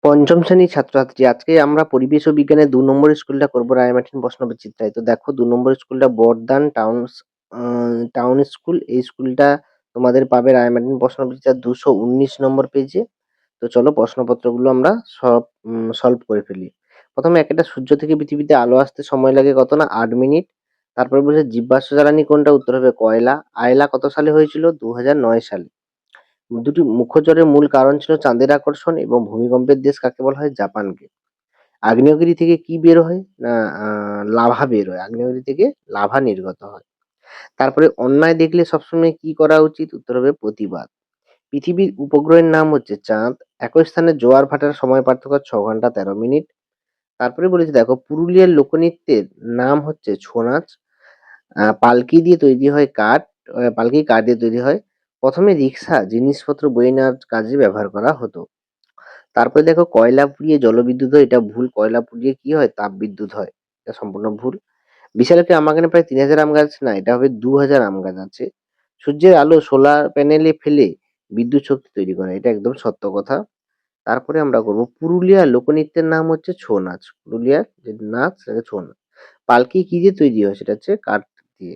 পঞ্চম শ্রেণীর ছাত্রছাত্রী, আজকে আমরা পরিবেশ ও বিজ্ঞানের ২ নম্বর স্কুলটা করব রায়মার্টিন বসনবিচিত্রায়। তো দেখো ২ নম্বর স্কুলটা বর্ধমান টাউন স্কুল। এই স্কুলটা তোমাদের পাবে রায়মার্টিন বসনবিচিত্রার ২১৯ নম্বর পেজে। তো চলো প্রশ্নপত্রগুলো আমরা সলভ করে ফেলি। প্রথমে একটা সূর্য থেকে পৃথিবীতে আলো আসতে সময় লাগে কত না ৮ মিনিট। তারপরে বলেছে জীবাশ্ম জ্বালানি কোনটা? উত্তর হবে কয়লা। আয়লা কত সালে হয়েছিল? ২০০৯ সালে। দুটি মুখ্য ঝড়ের মূল কারণ ছিল চাঁদের আকর্ষণ এবং ভূমিকম্পের দেশ কাকে বলা হয়? জাপানকে। আগ্নেয়গিরি থেকে কি বের হয়? না লাভা বের হয়। আগ্নেয়গিরি থেকে লাভা নির্গত হয়। তারপরে অন্যায় দেখলে সবসময় কি করা উচিত? উত্তর হবে প্রতিবাদ। পৃথিবীর উপগ্রহের নাম হচ্ছে চাঁদ। একই স্থানে জোয়ার ভাটার সময় পার্থক্য ৬ ঘন্টা ১৩ মিনিট। তারপরে বলেছে দেখো পুরুলিয়ার লোকনৃত্যের নাম হচ্ছে ছৌ নাচ। পালকি দিয়ে তৈরি হয় কাঠ। পালকি কাঠ দিয়ে তৈরি হয়। প্রথমে রিক্সা জিনিসপত্র বয়ে নেওয়ার কাজে ব্যবহার করা হতো। তারপরে দেখো কয়লা পুড়িয়ে জলবিদ্যুৎ হয়, এটা ভুল। কয়লা পুড়িয়ে কি হয়? তাপবিদ্যুৎ হয়। এটা সম্পূর্ণ ভুল। বিশাল একটি আম বাগানে প্রায় ৩,০০০ আম গাছ, না এটা হবে ২,০০০ আম গাছ আছে। সূর্যের আলো সোলার প্যানেলে ফেলে বিদ্যুৎ শক্তি তৈরি করে, এটা একদম সত্য কথা। তারপরে আমরা করব পুরুলিয়ার লোকনৃত্যের নাম হচ্ছে ছৌ নাচ। পুরুলিয়ার যে নাচ সেটা ছৌ নাচ। পালকি কি দিয়ে তৈরি হয়? সেটা হচ্ছে কাঠ দিয়ে।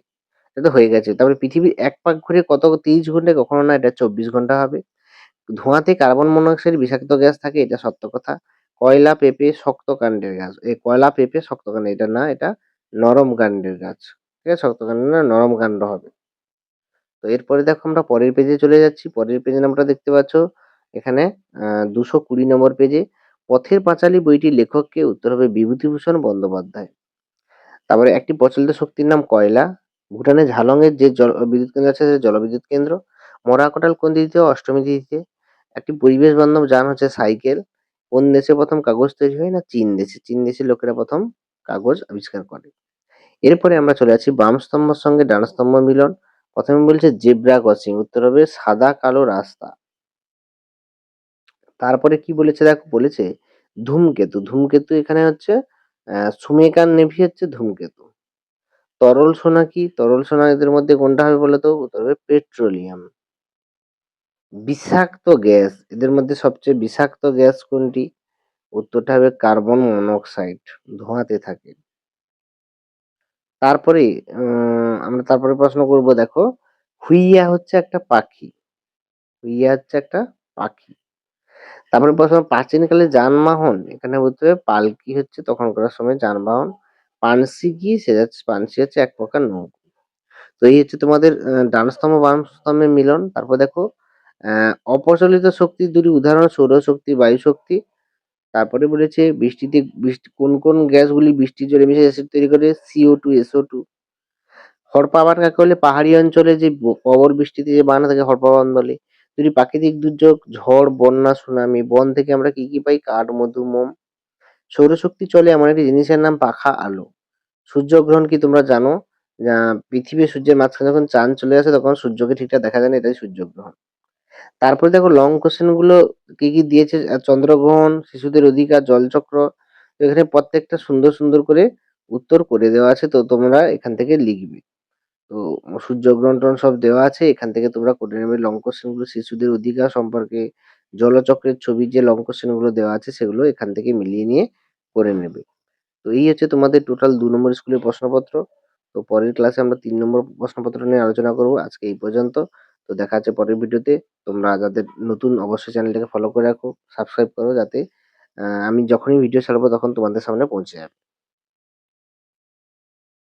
এটা তো হয়ে গেছে। তারপরে পৃথিবীর এক পাক ঘুরে কত ৩০ ঘন্টায়? কখনো না, এটা ২৪ ঘন্টা হবে। ধোঁয়াতে কার্বন মনোক্সাইড বিষাক্ত গ্যাস থাকে, এটা সত্য কথা। কয়লা পেঁপে শক্ত কাণ্ডের গাছ। এই কয়লা পেঁপে শক্ত কাণ্ড, এটা না, এটা নরম কাণ্ডের গাছ। ঠিক আছে, শক্ত কাণ্ড না, নরম কাণ্ড হবে। তো এরপরে দেখো আমরা পরের পেজে চলে যাচ্ছি। পরের পেজে আমরা দেখতে পাচ্ছ এখানে ২২০ নম্বর পেজে পথের পাঁচালী বইটির লেখক কে? উত্তর হবে বিভূতিভূষণ বন্দ্যোপাধ্যায়। তারপরে একটি প্রচলিত শক্তির নাম কয়লা। ভুটানের ঝালং এর যে বিদ্যুৎ কেন্দ্র আছে, সেটা জলবিদ্যুৎ কেন্দ্র। মরাকোটাল কোন তিথিতে? অষ্টমী তিথিতে। একটি পরিবেশ বান্ধব যান হচ্ছে সাইকেল। কোন দেশে প্রথম কাগজ তৈরি হয়? না চীন দেশে। চীন দেশের লোকেরা প্রথম কাগজ আবিষ্কার করে। এরপরে আমরা চলে যাচ্ছি বাম স্তম্ভের সঙ্গে ডান স্তম্ভ মিলন। প্রথমে বলছে জেব্রা ক্রসিং, উত্তর হবে সাদা কালো রাস্তা। তারপরে কি বলেছে দেখো, বলেছে ধূমকেতু। ধূমকেতু এখানে হচ্ছে সুমেকান নেভি হচ্ছে ধূমকেতু। তরল সোনা কি? তরল সোনা এদের মধ্যে কোনটা হবে বলো তো? উত্তর হবে পেট্রোলিয়াম। বিষাক্ত গ্যাস এদের মধ্যে সবচেয়ে বিষাক্ত গ্যাস কোনটি? উত্তরটা হবে কার্বন মনোক্সাইড, ধোঁয়াতে থাকে। তারপরে আমরা তারপরে প্রশ্ন করব দেখো, হুইয়া হচ্ছে একটা পাখি। হুইয়া হচ্ছে একটা পাখি। তারপরে প্রশ্ন, প্রাচীনকালে যানবাহন, এখানে বলতে হবে পালকি হচ্ছে তখনকার সময় যানবাহন। পানসি কি? সেটা হচ্ছে পানসি হচ্ছে এক প্রকার নৌকা। তো এই হচ্ছে তোমাদের ডান স্তম্ভ বাম স্তম্ভের মিলন। তারপর দেখো অপ্রচলিত শক্তির দুটি উদাহরণ, সৌরশক্তি, বায়ু শক্তি। তারপরে বলেছে বৃষ্টি কোন কোন গ্যাসগুলি বৃষ্টির জলে মিশে অ্যাসিড তৈরি করে? CO2, SO2। হড়পা কাকে বলে? পাহাড়ি অঞ্চলে যে প্রবল বৃষ্টিতে যে বানা থাকে হড়পা বলে। দুটি প্রাকৃতিক দুর্যোগ, ঝড়, বন্যা, সুনামি। বন থেকে আমরা কি কি পাই? কাঠ, মধু, মোম। সৌরশক্তি চলে এমন একটি জিনিসের নাম পাখা, আলো। সূর্যগ্রহণ কি তোমরা জানো? পৃথিবী সূর্যের মাঝখানে যখন চাঁদ চলে আসে তখন সূর্যকে ঠিকঠাক দেখা যায় না, এটাই সূর্যগ্রহণ। তারপরে দেখো লং কোশ্চেন গুলো কি কি দিয়েছে, চন্দ্রগ্রহণ, শিশুদের অধিকার, জলচক্র। তো এখানে প্রত্যেকটা সুন্দর সুন্দর করে উত্তর করে দেওয়া আছে, তো তোমরা এখান থেকে লিখবে। তো সূর্যগ্রহণ টন সব দেওয়া আছে, এখান থেকে তোমরা করে নেবে লং কোশ্চেন গুলো। শিশুদের অধিকার সম্পর্কে জলচক্রের ছবির যে লং কোশ্চেন গুলো দেওয়া আছে সেগুলো এখান থেকে মিলিয়ে নিয়ে করে নেবে। তো এই হচ্ছে তোমাদের টোটাল ২ নম্বর স্কুলের প্রশ্নপত্র। তো পরের ক্লাসে আমরা ৩ নম্বর প্রশ্নপত্র নিয়ে আলোচনা করব। আজকে এই পর্যন্ত। তো দেখা হচ্ছে পরের ভিডিওতে। তোমরা যাদের নতুন অবশ্যই চ্যানেলটাকে ফলো করে রাখো, সাবস্ক্রাইব করো, যাতে আমি যখনই ভিডিও ছাড়বো তখন তোমাদের সামনে পৌঁছে যাবে।